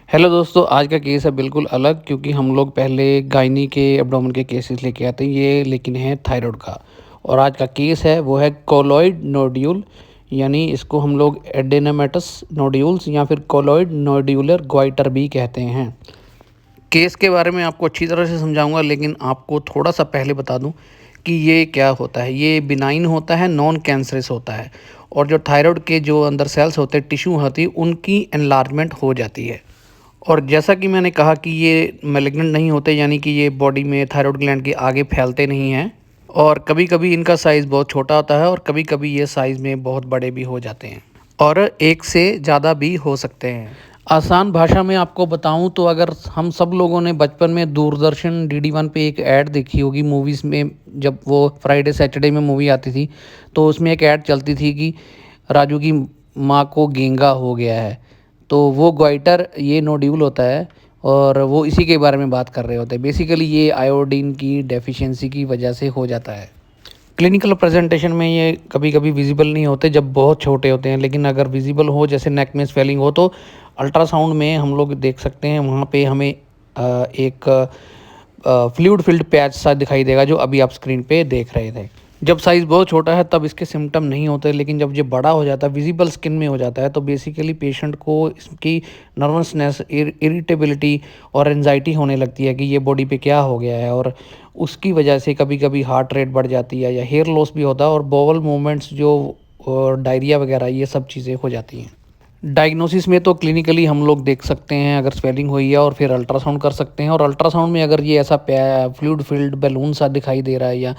Hello दोस्तों, आज का केस है बिल्कुल अलग क्योंकि हम लोग पहले गायनी के एब्डोमेन के केसेस लेके आते हैं, ये लेकिन है थायराइड का। और आज का केस है वो है कोलॉइड नोड्यूल, यानी इसको हम लोग एडेनोमेटस नोड्यूल्स या फिर कोलॉइड नोड्यूलर गोइटर भी कहते हैं। केस के बारे में आपको अच्छी तरह से समझाऊंगा, लेकिन आपको थोड़ा सा पहले बता दूं कि ये क्या होता है। ये बिनाइन होता है, नॉन कैंसरस होता है, और जो थायराइड के जो अंदर सेल्स होते हैं, टिश्यू होती है, उनकी एनलार्जमेंट हो जाती है। और जैसा कि मैंने कहा कि ये मैलिग्नेंट नहीं होते, यानी कि ये बॉडी में थायराइड ग्लैंड के आगे फैलते नहीं हैं, और कभी कभी इनका साइज़ बहुत छोटा होता है और कभी कभी ये साइज़ में बहुत बड़े भी हो जाते हैं, और एक से ज़्यादा भी हो सकते हैं। आसान भाषा में आपको बताऊं तो अगर हम सब लोगों ने बचपन में दूरदर्शन DD1 पे एक ऐड देखी होगी मूवीज़ में, जब वो फ्राइडे सैटरडे में मूवी आती थी तो उसमें एक ऐड चलती थी कि राजू की माँ को गेंगा हो गया है। तो वो गोइटर ये नोड्यूल होता है, और वो इसी के बारे में बात कर रहे होते हैं। बेसिकली ये आयोडीन की डेफिशिएंसी की वजह से हो जाता है। क्लिनिकल प्रेजेंटेशन में ये कभी कभी विजिबल नहीं होते जब बहुत छोटे होते हैं, लेकिन अगर विजिबल हो, जैसे नेक में स्वेलिंग हो, तो अल्ट्रासाउंड में हम लोग देख सकते हैं। वहाँ पे हमें एक फ्लूइड फिल्ड पैच सा दिखाई देगा, जो अभी आप स्क्रीन पे देख रहे थे। जब साइज़ बहुत छोटा है तब इसके सिम्टम नहीं होते, लेकिन जब ये बड़ा हो जाता है, विजिबल स्किन में हो जाता है, तो बेसिकली पेशेंट को इसकी नर्वसनेस, इरिटेबिलिटी और एंजाइटी होने लगती है कि ये बॉडी पे क्या हो गया है, और उसकी वजह से कभी कभी हार्ट रेट बढ़ जाती है या हेयर लॉस भी होता है, और बॉवल मूवमेंट्स जो और डायरिया वगैरह ये सब चीज़ें हो जाती हैं। डायग्नोसिस में तो क्लिनिकली हम लोग देख सकते हैं अगर स्वेलिंग हुई है, और फिर अल्ट्रासाउंड कर सकते हैं। और अल्ट्रासाउंड में अगर ये ऐसा फ्लूइड फिल्ड बैलून सा दिखाई दे रहा है या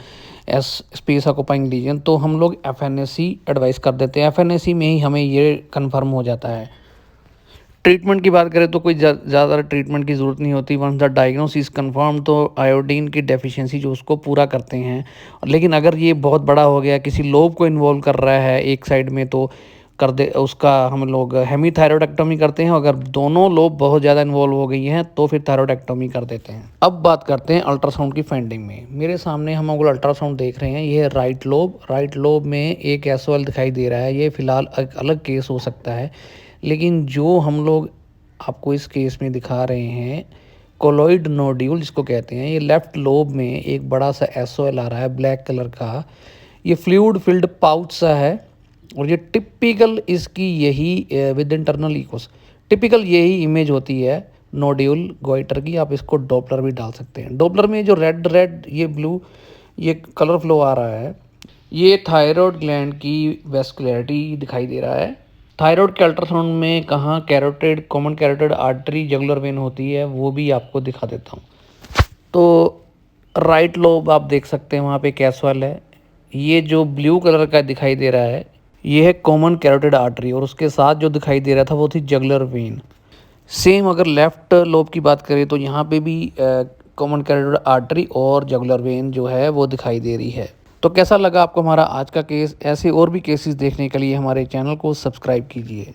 एस स्पेस ऑक्यूपाइंग लीजन, तो हम लोग FNAC एडवाइस कर देते हैं। FNAC में ही हमें ये कंफर्म हो जाता है। ट्रीटमेंट की बात करें तो कोई ज़्यादा ट्रीटमेंट की ज़रूरत नहीं होती। वंस द डायग्नोसिस कंफर्म, तो आयोडीन की डेफिशिएंसी जो उसको पूरा करते हैं। लेकिन अगर ये बहुत बड़ा हो गया, किसी लोब को इन्वॉल्व कर रहा है एक साइड में, तो कर दे उसका हम लोग हेमीथायरॉयडेक्टोमी करते हैं। अगर दोनों लोब बहुत ज़्यादा इन्वॉल्व हो गई हैं तो फिर थायरॉयडेक्टोमी कर देते हैं। अब बात करते हैं अल्ट्रासाउंड की फाइंडिंग में। मेरे सामने हम लोग अल्ट्रासाउंड देख रहे हैं, ये है राइट लोब में एक SOL दिखाई दे रहा है। ये फिलहाल एक अलग केस हो सकता है, लेकिन जो हम लोग आपको इस केस में दिखा रहे हैं, कोलॉइड नोड्यूल जिसको कहते हैं, ये लेफ्ट लोब में एक बड़ा सा SOL आ रहा है ब्लैक कलर का। ये फ्लूइड फिल्ड पाउच सा है, और ये टिपिकल इसकी यही विद इंटरनल इकोस टिपिकल यही इमेज होती है नोड्यूल गोइटर की। आप इसको डॉपलर भी डाल सकते हैं। डॉपलर में जो रेड रेड ये ब्लू ये कलर फ्लो आ रहा है, ये थायराइड ग्लैंड की वेस्कुलरिटी दिखाई दे रहा है। थायराइड के अल्ट्रासाउंड में कहाँ carotid, common carotid artery, jugular vein होती है, वो भी आपको दिखा देता हूँ। तो राइट लोब आप देख सकते हैं, वहाँ पे कैसवाल है। ये जो ब्लू कलर का दिखाई दे रहा है, ये है कॉमन कैरोटिड आर्टरी, और उसके साथ जो दिखाई दे रहा था वो थी जुगुलर वेन। सेम अगर लेफ्ट लोब की बात करें तो यहाँ पे भी कॉमन कैरोटिड आर्टरी और जुगुलर वेन जो है वो दिखाई दे रही है। तो कैसा लगा आपको हमारा आज का केस? ऐसे और भी केसेस देखने के लिए हमारे चैनल को सब्सक्राइब कीजिए।